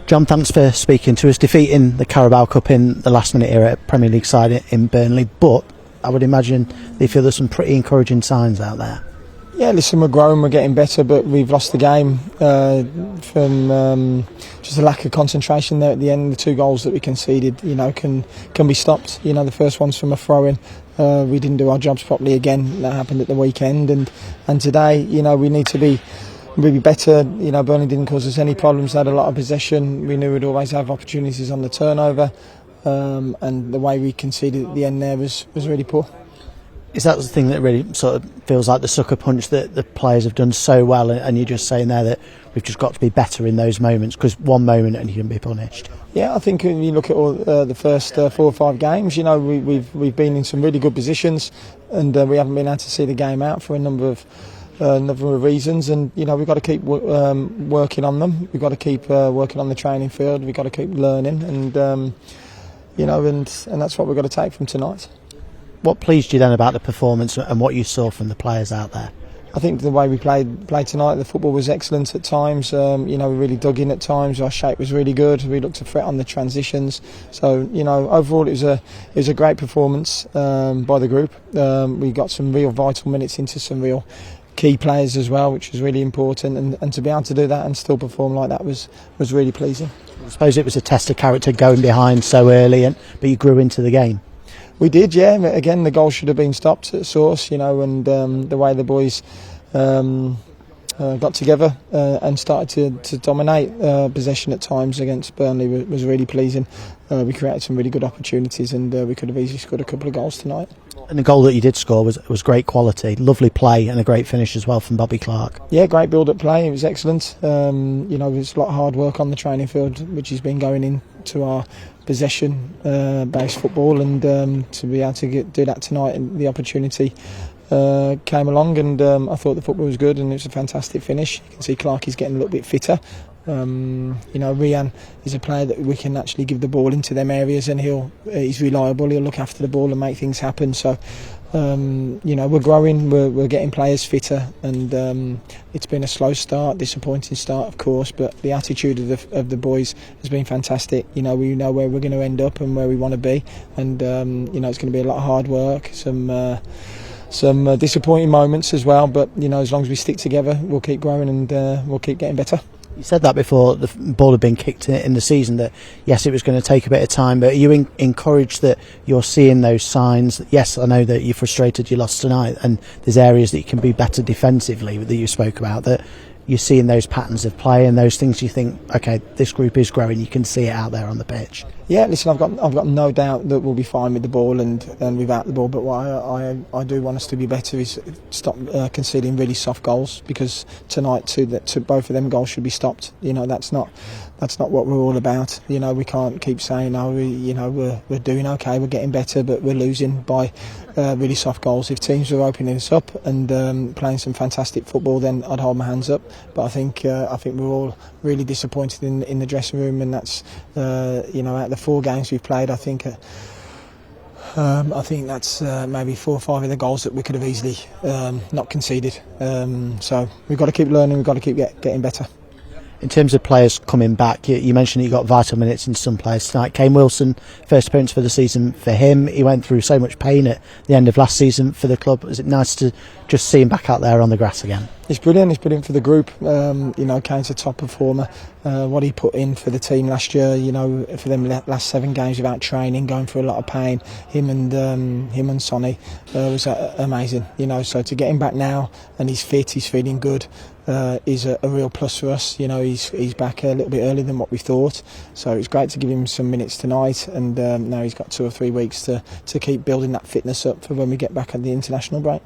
John, thanks for speaking to us. Defeating the Carabao Cup in the last minute era at Premier League side in Burnley, but I would imagine they feel there's some pretty encouraging signs out there. Yeah, listen, we're growing, we're getting better, but we've lost the game from just a lack of concentration there at the end. The 2 goals that we conceded, can be stopped. The first one's from a throw-in. We didn't do our jobs properly again. That happened at the weekend, and today, we need to be better. Burnley didn't cause us any problems. They had a lot of possession. We knew we'd always have opportunities on the turnover, and the way we conceded at the end there was really poor. Is that the thing that really sort of feels like the sucker punch that the players have done so well, and you're just saying there that we've just got to be better in those moments, because one moment and you can be punished? Yeah, I think when you look at all the first 4 or 5 games, we've been in some really good positions, and we haven't been able to see the game out for a number of reasons, and we've got to keep working on them. We've got to keep working on the training field. We've got to keep learning, and and that's what we've got to take from tonight. What pleased you then about the performance and what you saw from the players out there? I think the way we played tonight, the football was excellent at times. We really dug in at times. Our shape was really good. We looked to threat on the transitions. So overall it was a great performance by the group. We got some real vital minutes into some real key players as well, which was really important. And to be able to do that and still perform like that was really pleasing. I suppose it was a test of character going behind so early, but you grew into the game. We did, yeah. Again, the goal should have been stopped at source, and the way the boys got together and started to dominate possession at times against Burnley was really pleasing. We created some really good opportunities, and we could have easily scored a couple of goals tonight. And the goal that you did score was great quality, lovely play, and a great finish as well from Bobby Clark. Yeah, great build-up play. It was excellent. There's a lot of hard work on the training field, which has been going into our possession-based football, and to be able to do that tonight, and the opportunity came along, and I thought the football was good, and it was a fantastic finish. You can see Clark is getting a little bit fitter. Rian is a player that we can actually give the ball into them areas, and he's reliable. He'll look after the ball and make things happen. So we're growing, we're getting players fitter, and it's been a slow start, disappointing start of course, but the attitude of the boys has been fantastic. We know where we're going to end up and where we want to be, and it's going to be a lot of hard work, some disappointing moments as well, but as long as we stick together, we'll keep growing, and we'll keep getting better. You said that before the ball had been kicked in the season, that yes, it was going to take a bit of time, but are you encouraged that you're seeing those signs? Yes, I know that you're frustrated you lost tonight, and there's areas that you can be better defensively that you spoke about, that you're seeing those patterns of play and those things you think, okay, this group is growing, you can see it out there on the pitch. Yeah, listen, I've got no doubt that we'll be fine with the ball and without the ball, but what I do want us to be better is stop conceding really soft goals, because tonight both of them goals should be stopped. That's not what we're all about. We can't keep saying, we're doing okay, we're getting better, but we're losing by really soft goals. If teams were opening us up and playing some fantastic football, then I'd hold my hands up. But I think we're all really disappointed in the dressing room, and that's out of the 4 games we've played, I think that's maybe 4 or 5 of the goals that we could have easily not conceded. So we've got to keep learning, we've got to keep getting better. In terms of players coming back, you mentioned that you got vital minutes in some players tonight. Kane Wilson, first appearance for the season for him. He went through so much pain at the end of last season for the club. Is it nice to just see him back out there on the grass again? It's brilliant. It's brilliant for the group. Kane's a top performer. What he put in for the team last year, for them last 7 games without training, going through a lot of pain. Him and Sonny was amazing. So to get him back now, and he's fit, he's feeling good, is a real plus for us. He's back a little bit earlier than what we thought. So it's great to give him some minutes tonight, and now he's got 2 or 3 weeks to keep building that fitness up for when we get back at the international break.